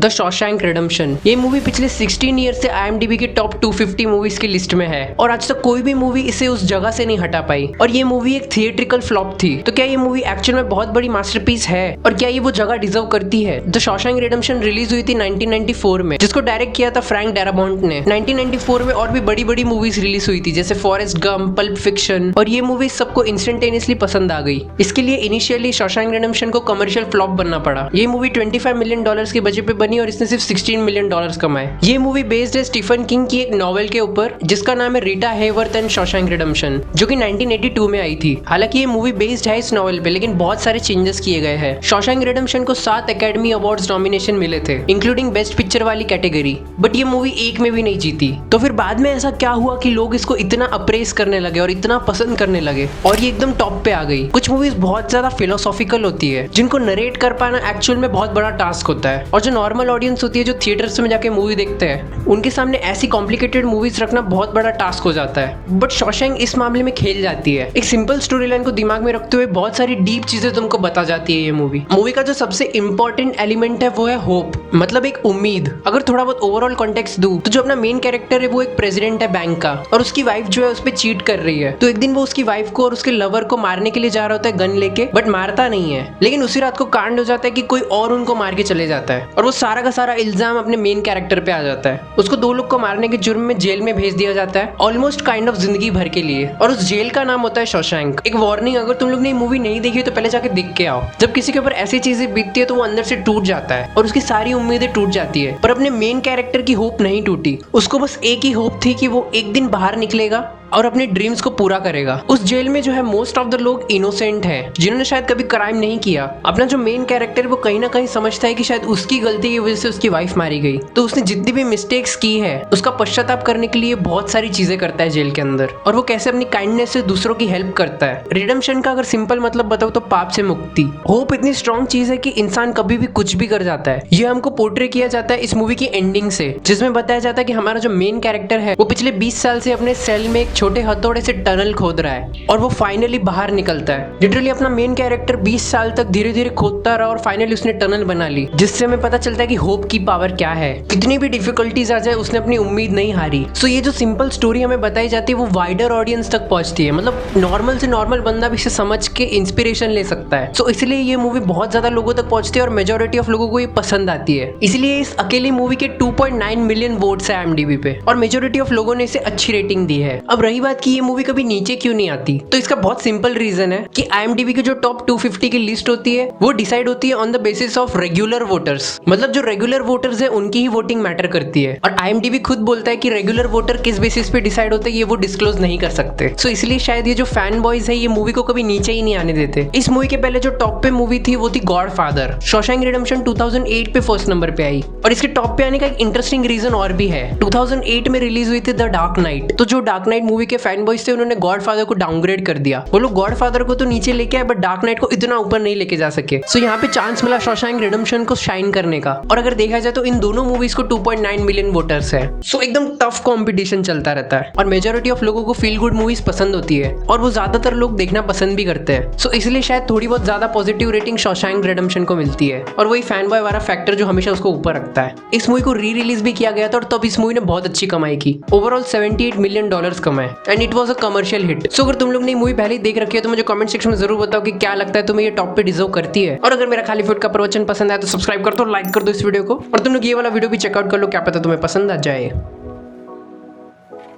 The Shawshank redemption. ये movie पिछले 16 year से IMDb के टॉप 250 मूवीज की लिस्ट में है और आज तक कोई भी मूवी इसे उस जगह से नहीं हटा पाई। और ये मूवी एक थिएट्रिकल फ्लॉप थी। तो क्या ये मूवी एक्चुअल में बहुत बड़ी मास्टरपीस है और क्या ये वो जगह डिजर्व करती है? द शॉशैंक रिडेम्पशन रिलीज हुई थी 1994 में, जिसको डायरेक्ट किया था फ्रैंक डैराबॉन्ट ने। 1994 में और भी बड़ी बड़ी मूवीज रिलीज हुई थी जैसे फॉरेस्ट गंप, पल्प फिक्शन, और ये मूवी सबको इंस्टेंटेनियसली पसंद आ गई। इसके लिए इनिशियली शॉशैंक रिडेम्पशन को कमर्शियल फ्लॉप बनना पड़ा। ये मूवी $25 मिलियन के बजट पे बनी और इसने सिर्फ $16 मिलियन कमाए। ये मूवी बेस्ड है स्टीफन किंग की एक नॉवेल के ऊपर जिसका नाम है Rita Hayworth and Shawshank redemption, जो कि 1982 में आई थी। हालांकि ये मूवी बेस्ड है इस नॉवेल पे, लेकिन बहुत सारे चेंजेस किए गए हैं। शॉशैंक रिडेम्पशन को 7 एकेडमी अवार्ड्स नॉमिनेशन मिले थे, इंक्लूडिंग बेस्ट पिक्चर वाली कैटेगरी, बट ये मूवी एक में भी नहीं जीती। तो फिर बाद में ऐसा क्या हुआ कि लोग इसको इतना अप्रेस करने लगे और इतना पसंद करने लगे और ये एकदम टॉप पे आ गई। कुछ मूवीज बहुत ज्यादा फिलोसॉफिकल होती है जिनको नरेट कर पाना एक्चुअल में बहुत बड़ा टास्क होता है, और जो नॉर्मल ऑडियंस होती है जो थिएटर्स में जाके मूवी देखते हैं उनके सामने ऐसी कॉम्प्लिकेटेड मूवीज रखना बहुत बड़ा टास्क हो जाता है। बट शॉशैंक इस मामले में खेल जाती है। एक सिंपल स्टोरी लाइन को दिमाग में रखते हुए बहुत सारी डीप चीजें तुमको बता जाती है ये मूवी का जो सबसे इंपॉर्टेंट एलिमेंट है वो है होप, मतलब एक उम्मीद। अगर थोड़ा बहुत ओवरऑल कॉन्टेक्स्ट दूं तो जो अपना मेन कैरेक्टर है वो एक प्रेसिडेंट है बैंक का, और उसकी वाइफ जो है उस पर चीट कर रही है। तो एक दिन वो उसकी वाइफ को और उसके लवर को मारने के लिए जा रहा होता है गन लेके, बट मारता नहीं है। लेकिन उसी रात को कांड हो जाता है कि कोई और उनको मार के चले जाता है और वो सारा का सारा इल्जाम अपने मेन कैरेक्टर पे आ जाता है। उसको 2 लोग को मारने के जुर्म में जेल में भेज दिया जाता है, ऑलमोस्ट काइंड ऑफ जिंदगी भर के लिए, और उस जेल का नाम होता है शॉशैंक। एक वार्निंग, अगर तुम लोग ने मूवी नहीं देखी तो पहले जाके देख के आओ। जब किसी के ऊपर ऐसी चीजें बीतती है तो वो अंदर से टूट जाता है और उसकी सारी उम्मीदें टूट जाती है, पर अपने मेन कैरेक्टर की होप नहीं टूटी। उसको बस एक ही होप थी कि वो एक दिन बाहर निकलेगा और अपने ड्रीम्स को पूरा करेगा। उस जेल में जो है मोस्ट ऑफ द लोग इनोसेंट हैं, जिन्होंने शायद कभी क्राइम नहीं किया। अपना जो मेन कैरेक्टर वो कहीं ना कहीं समझता है कि शायद उसकी गलती की वजह से उसकी वाइफ मारी गई, तो उसने जितनी भी मिस्टेक्स की है उसका पश्चाताप करने के लिए बहुत सारी चीजें करता है जेल के अंदर, और वो कैसे अपनी काइंडनेस से दूसरों की हेल्प करता है। रिडेम्पशन का अगर सिंपल मतलब बताओ तो पाप से मुक्ति। होप इतनी स्ट्रॉन्ग चीज है कि इंसान कभी भी कुछ भी कर जाता है। यह हमको पोर्ट्रे किया जाता है इस मूवी की एंडिंग से, जिसमें बताया जाता है कि हमारा जो मेन कैरेक्टर है वो पिछले 20 साल से अपने सेल में एक छोटे हथौड़े से टनल खोद रहा है और वो फाइनली बाहर निकलता है। लिटरली अपना मेन कैरेक्टर 20 साल तक धीरे धीरे खोदता रहा और फाइनली उसने टनल बना ली, जिससे हमें पता चलता है कि होप की पावर क्या है। कितनी भी डिफिकल्टीज आ जाए उसने अपनी उम्मीद नहीं हारी। सो ये जो सिंपल स्टोरी हमें बताई जाती है वो वाइडर ऑडियंस तक पहुंचती है, मतलब नॉर्मल से नॉर्मल बंदा भी इसे समझ के इंस्पिरेशन ले सकता है। सो इसलिए ये मूवी बहुत ज्यादा लोगों तक पहुंचती है और मेजोरिटी ऑफ लोगों को ये पसंद आती है। इसलिए इस अकेली मूवी के 2.9 मिलियन वोट्स है IMDb पे और मेजोरिटी ऑफ लोगों ने इसे अच्छी रेटिंग दी है। अब रही बात की ये मूवी कभी नीचे क्यों नहीं आती, तो इसका बहुत सिंपल रीजन है कि IMDb की जो टॉप 250 की लिस्ट होती है वो डिसाइड होती है on the basis of regular voters, मतलब जो रेगुलर वोटर्स है उनकी ही वोटिंग मैटर करती है। और IMDb खुद बोलता है कि रेगुलर वोटर किस बेसिस पे डिसाइड होता है ये वो डिस्क्लोज नहीं कर सकते। सो इसलिए शायद ये जो फैन बॉयज है ये मूवी को कभी नीचे ही नहीं आने देते। इस मूवी के पहले जो टॉप पे मूवी थी वो थी गॉडफादर। शॉशैंक रिडेम्पशन 2008 पे फर्स्ट नंबर पे आई, और इसके टॉप पे आने का एक इंटरेस्टिंग रीजन और भी है। 2008 में रिलीज हुई थी द डार्क नाइट, तो जो डार्क नाइट मूवी के फैन बॉयज थे उन्होंने गॉडफादर को डाउनग्रेड कर दिया। वो लोग गॉडफादर को तो नीचे लेके आए बट डार्क नाइट को इतना ऊपर नहीं लेके जा सके। सो यहाँ पे चांस मिला शॉशैंक रिडेम्पशन को शाइन करने का, और अगर देखा जाए तो इन दोनों मूवीज को 2.9 मिलियन वोटर्स है। सो एकदम टफ कंपटीशन चलता रहता है और मेजॉरिटी ऑफ लोगों को फील गुड मूवीज पसंद होती है और वो ज्यादातर लोग देखना पसंद भी करते हैं। सो इसलिए शायद थोड़ी बहुत ज्यादा पॉजिटिव रेटिंग शॉशैंक रिडेम्पशन को मिलती है, और वही फैन बॉय वाला फैक्टर जो हमेशा उसको ऊपर रखता है। इस मूवी को री रिलीज भी किया गया था और तब इस मूवी ने बहुत अच्छी कमाई की, ओवरऑल $78 मिलियन कमाए, and it was a commercial hit. So अगर तुम लोग ने मूवी पहले ही देख रखी है तो मुझे कमेंट सेक्शन में जरूर बताओ कि क्या लगता है तुम्हें ये टॉप पे डिजर्व करती है। और अगर मेरा खाली फुट का प्रवचन पसंद आया तो सब्सक्राइब कर दो, लाइक कर दो इस वीडियो को, और तुम लोग ये वाला वीडियो भी चेकआउट कर लो, क्या पता तुम्हें पसंद आ जाए।